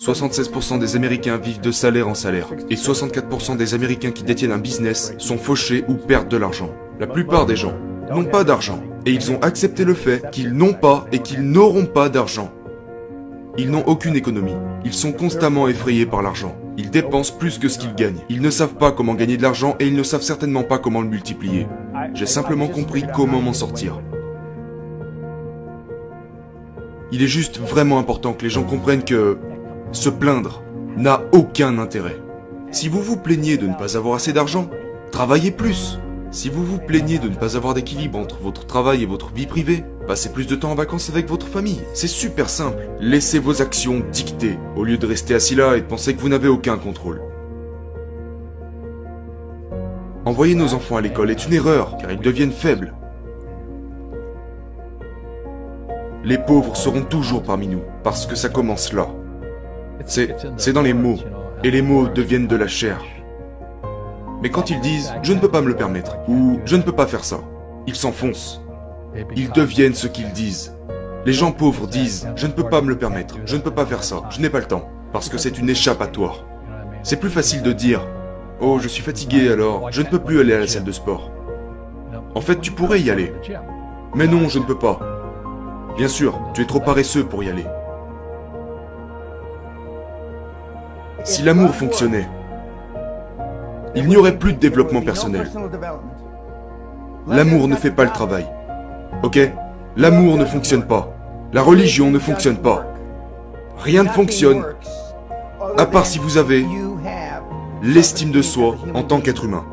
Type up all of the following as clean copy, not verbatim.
76% des Américains vivent de salaire en salaire. Et 64% des Américains qui détiennent un business sont fauchés ou perdent de l'argent. La plupart des gens n'ont pas d'argent. Et ils ont accepté le fait qu'ils n'ont pas et qu'ils n'auront pas d'argent. Ils n'ont aucune économie. Ils sont constamment effrayés par l'argent. Ils dépensent plus que ce qu'ils gagnent. Ils ne savent pas comment gagner de l'argent et ils ne savent certainement pas comment le multiplier. J'ai simplement compris comment m'en sortir. Il est juste vraiment important que les gens comprennent que se plaindre n'a aucun intérêt. Si vous vous plaignez de ne pas avoir assez d'argent, travaillez plus. Si vous vous plaignez de ne pas avoir d'équilibre entre votre travail et votre vie privée, passez plus de temps en vacances avec votre famille. C'est super simple. Laissez vos actions dicter, au lieu de rester assis là et de penser que vous n'avez aucun contrôle. Envoyer nos enfants à l'école est une erreur, car ils deviennent faibles. Les pauvres seront toujours parmi nous, parce que ça commence là. C'est dans les mots, et les mots deviennent de la chair. Mais quand ils disent « je ne peux pas me le permettre » ou « je ne peux pas faire ça », ils s'enfoncent. Ils deviennent ce qu'ils disent. Les gens pauvres disent « je ne peux pas me le permettre, je ne peux pas faire ça, je n'ai pas le temps », parce que c'est une échappatoire. C'est plus facile de dire « oh, je suis fatigué alors, je ne peux plus aller à la salle de sport ». En fait, tu pourrais y aller. Mais non, je ne peux pas. Bien sûr, tu es trop paresseux pour y aller. Si l'amour fonctionnait, il n'y aurait plus de développement personnel. L'amour ne fait pas le travail. Ok? L'amour ne fonctionne pas. La religion ne fonctionne pas. Rien ne fonctionne, à part si vous avez l'estime de soi en tant qu'être humain.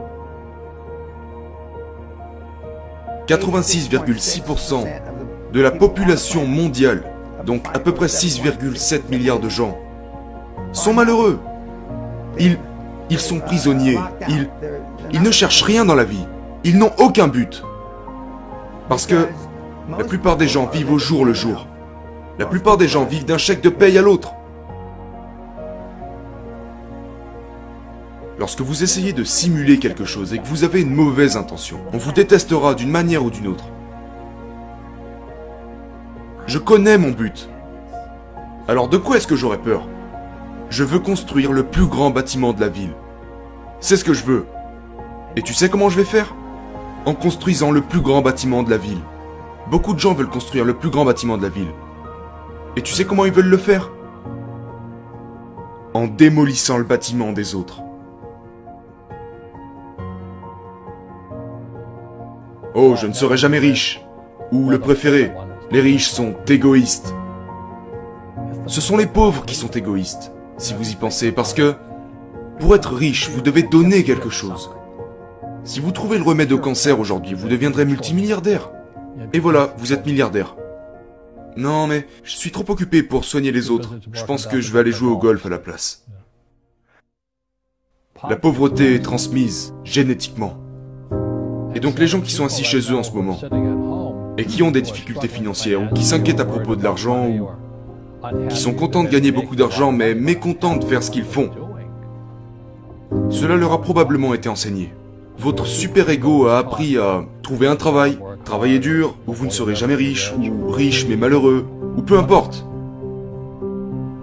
86,6% de la population mondiale, donc à peu près 6,7 milliards de gens, sont malheureux. Ils sont prisonniers. Ils ne cherchent rien dans la vie. Ils n'ont aucun but. Parce que la plupart des gens vivent au jour le jour. La plupart des gens vivent d'un chèque de paye à l'autre. Lorsque vous essayez de simuler quelque chose et que vous avez une mauvaise intention, on vous détestera d'une manière ou d'une autre. Je connais mon but. Alors de quoi est-ce que j'aurais peur ? Je veux construire le plus grand bâtiment de la ville. C'est ce que je veux. Et tu sais comment je vais faire ? En construisant le plus grand bâtiment de la ville. Beaucoup de gens veulent construire le plus grand bâtiment de la ville. Et tu sais comment ils veulent le faire ? En démolissant le bâtiment des autres. Oh, je ne serai jamais riche. Ou le préféré, les riches sont égoïstes. Ce sont les pauvres qui sont égoïstes, si vous y pensez, parce que pour être riche, vous devez donner quelque chose. Si vous trouvez le remède au cancer aujourd'hui, vous deviendrez multimilliardaire. Et voilà, vous êtes milliardaire. Non mais, je suis trop occupé pour soigner les autres. Je pense que je vais aller jouer au golf à la place. La pauvreté est transmise génétiquement. Et donc les gens qui sont assis chez eux en ce moment, et qui ont des difficultés financières, ou qui s'inquiètent à propos de l'argent, ou qui sont contents de gagner beaucoup d'argent, mais mécontents de faire ce qu'ils font, cela leur a probablement été enseigné. Votre super-ego a appris à trouver un travail, travailler dur, ou vous ne serez jamais riche, ou riche mais malheureux, ou peu importe.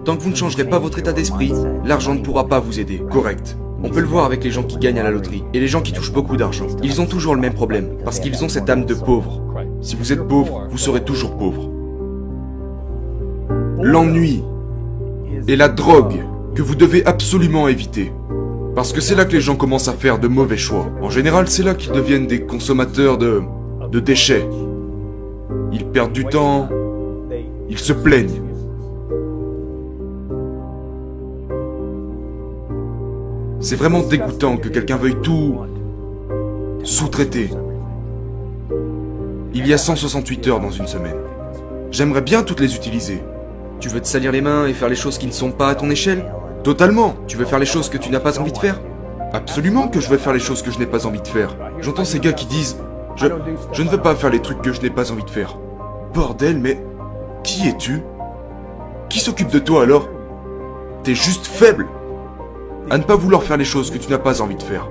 Tant que vous ne changerez pas votre état d'esprit, l'argent ne pourra pas vous aider. Correct. On peut le voir avec les gens qui gagnent à la loterie, et les gens qui touchent beaucoup d'argent. Ils ont toujours le même problème, parce qu'ils ont cette âme de pauvre. Si vous êtes pauvre, vous serez toujours pauvre. L'ennui et la drogue que vous devez absolument éviter. Parce que c'est là que les gens commencent à faire de mauvais choix. En général, c'est là qu'ils deviennent des consommateurs de déchets. Ils perdent du temps, ils se plaignent. C'est vraiment dégoûtant que quelqu'un veuille tout sous-traiter. Il y a 168 heures dans une semaine. J'aimerais bien toutes les utiliser. Tu veux te salir les mains et faire les choses qui ne sont pas à ton échelle ? Totalement. Tu veux faire les choses que tu n'as pas envie de faire ? Absolument que je veux faire les choses que je n'ai pas envie de faire. J'entends ces gars qui disent « Je ne veux pas faire les trucs que je n'ai pas envie de faire. » Bordel, mais qui es-tu ? Qui s'occupe de toi alors ? T'es juste faible à ne pas vouloir faire les choses que tu n'as pas envie de faire.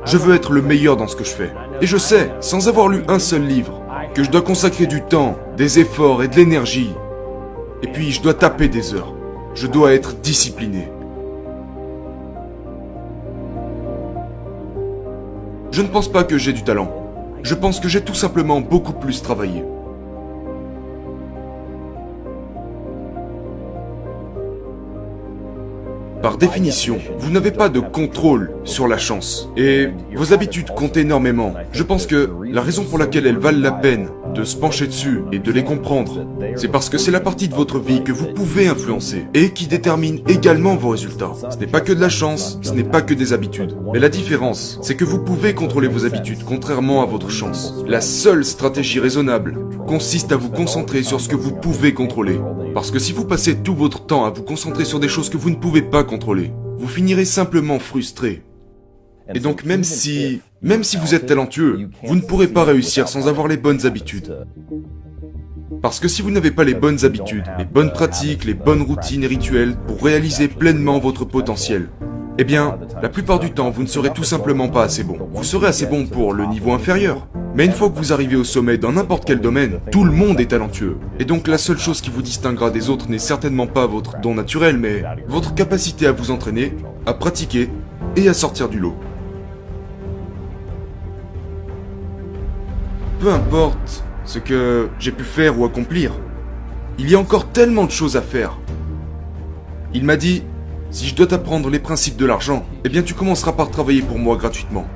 Je veux être le meilleur dans ce que je fais. Et je sais, sans avoir lu un seul livre, que je dois consacrer du temps des efforts et de l'énergie. Et puis je dois taper des heures. Je dois être discipliné. Je ne pense pas que j'ai du talent. Je pense que j'ai tout simplement beaucoup plus travaillé. Par définition, vous n'avez pas de contrôle sur la chance. Et vos habitudes comptent énormément. Je pense que la raison pour laquelle elles valent la peine de se pencher dessus et de les comprendre, c'est parce que c'est la partie de votre vie que vous pouvez influencer et qui détermine également vos résultats. Ce n'est pas que de la chance, ce n'est pas que des habitudes. Mais la différence, c'est que vous pouvez contrôler vos habitudes contrairement à votre chance. La seule stratégie raisonnable consiste à vous concentrer sur ce que vous pouvez contrôler. Parce que si vous passez tout votre temps à vous concentrer sur des choses que vous ne pouvez pas contrôler, vous finirez simplement frustré. Et donc même si vous êtes talentueux, vous ne pourrez pas réussir sans avoir les bonnes habitudes. Parce que si vous n'avez pas les bonnes habitudes, les bonnes pratiques, les bonnes routines et rituels pour réaliser pleinement votre potentiel, eh bien, la plupart du temps, vous ne serez tout simplement pas assez bon. Vous serez assez bon pour le niveau inférieur. Mais une fois que vous arrivez au sommet dans n'importe quel domaine, tout le monde est talentueux. Et donc la seule chose qui vous distinguera des autres n'est certainement pas votre don naturel, mais votre capacité à vous entraîner, à pratiquer et à sortir du lot. Peu importe ce que j'ai pu faire ou accomplir, il y a encore tellement de choses à faire. Il m'a dit, si je dois t'apprendre les principes de l'argent, eh bien tu commenceras par travailler pour moi gratuitement.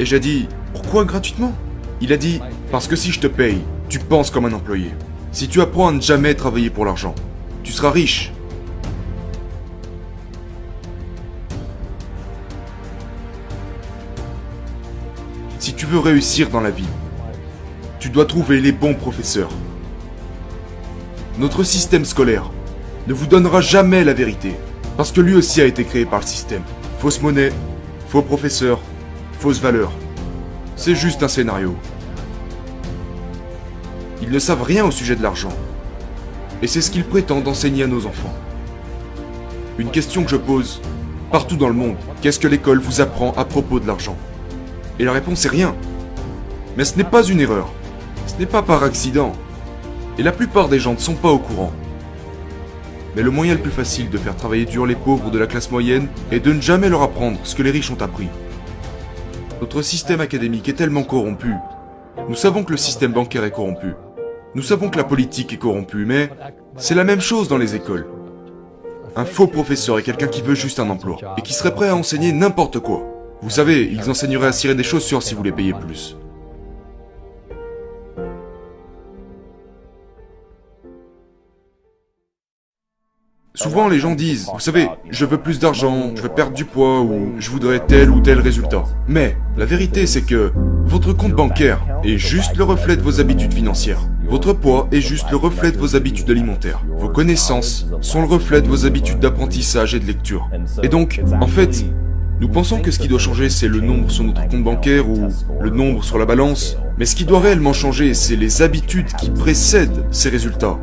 Et j'ai dit, pourquoi gratuitement? Il a dit, parce que si je te paye, tu penses comme un employé. Si tu apprends à ne jamais travailler pour l'argent, tu seras riche. Si tu veux réussir dans la vie, tu dois trouver les bons professeurs. Notre système scolaire ne vous donnera jamais la vérité, parce que lui aussi a été créé par le système. Fausse monnaie, faux professeurs, fausses valeurs. C'est juste un scénario. Ils ne savent rien au sujet de l'argent. Et c'est ce qu'ils prétendent enseigner à nos enfants. Une question que je pose, partout dans le monde, qu'est-ce que l'école vous apprend à propos de l'argent? Et la réponse est rien. Mais ce n'est pas une erreur. Ce n'est pas par accident. Et la plupart des gens ne sont pas au courant. Mais le moyen le plus facile de faire travailler dur les pauvres de la classe moyenne est de ne jamais leur apprendre ce que les riches ont appris. Notre système académique est tellement corrompu. Nous savons que le système bancaire est corrompu. Nous savons que la politique est corrompue, mais c'est la même chose dans les écoles. Un faux professeur est quelqu'un qui veut juste un emploi, et qui serait prêt à enseigner n'importe quoi. Vous savez, ils enseigneraient à cirer des chaussures si vous les payez plus. Souvent, les gens disent, vous savez, je veux plus d'argent, je veux perdre du poids ou je voudrais tel ou tel résultat. Mais la vérité, c'est que votre compte bancaire est juste le reflet de vos habitudes financières. Votre poids est juste le reflet de vos habitudes alimentaires. Vos connaissances sont le reflet de vos habitudes d'apprentissage et de lecture. Et donc, en fait, nous pensons que ce qui doit changer, c'est le nombre sur notre compte bancaire ou le nombre sur la balance. Mais ce qui doit réellement changer, c'est les habitudes qui précèdent ces résultats.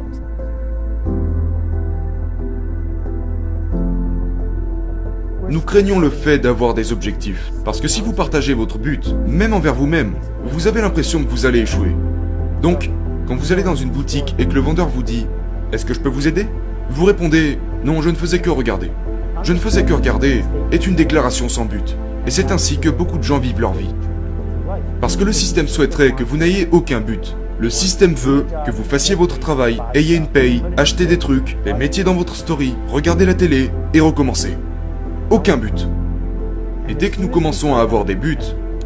Nous craignons le fait d'avoir des objectifs, parce que si vous partagez votre but, même envers vous-même, vous avez l'impression que vous allez échouer. Donc, quand vous allez dans une boutique et que le vendeur vous dit « Est-ce que je peux vous aider ?» Vous répondez « Non, je ne faisais que regarder ». « Je ne faisais que regarder » est une déclaration sans but, et c'est ainsi que beaucoup de gens vivent leur vie. Parce que le système souhaiterait que vous n'ayez aucun but. Le système veut que vous fassiez votre travail, ayez une paye, achetez des trucs, les mettiez dans votre story, regardez la télé et recommencez. Aucun but. Et dès que nous commençons à avoir des buts,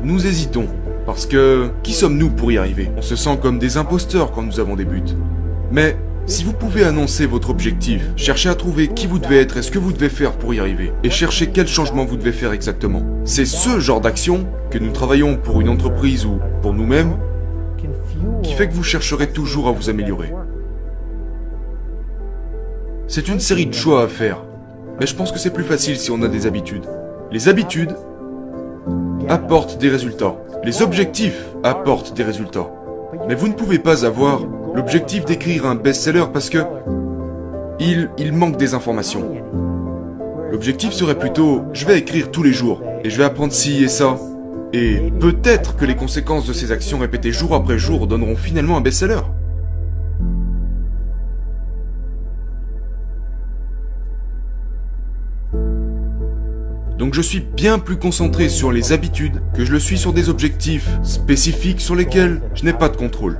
nous hésitons. Parce que, qui sommes-nous pour y arriver? On se sent comme des imposteurs quand nous avons des buts. Mais, si vous pouvez annoncer votre objectif, cherchez à trouver qui vous devez être et ce que vous devez faire pour y arriver, et cherchez quel changement vous devez faire exactement. C'est ce genre d'action, que nous travaillons pour une entreprise ou pour nous-mêmes, qui fait que vous chercherez toujours à vous améliorer. C'est une série de choix à faire. Mais je pense que c'est plus facile si on a des habitudes. Les habitudes apportent des résultats. Les objectifs apportent des résultats. Mais vous ne pouvez pas avoir l'objectif d'écrire un best-seller parce que il manque des informations. L'objectif serait plutôt, je vais écrire tous les jours et je vais apprendre ci et ça. Et peut-être que les conséquences de ces actions répétées jour après jour donneront finalement un best-seller. Donc je suis bien plus concentré sur les habitudes que je le suis sur des objectifs spécifiques sur lesquels je n'ai pas de contrôle.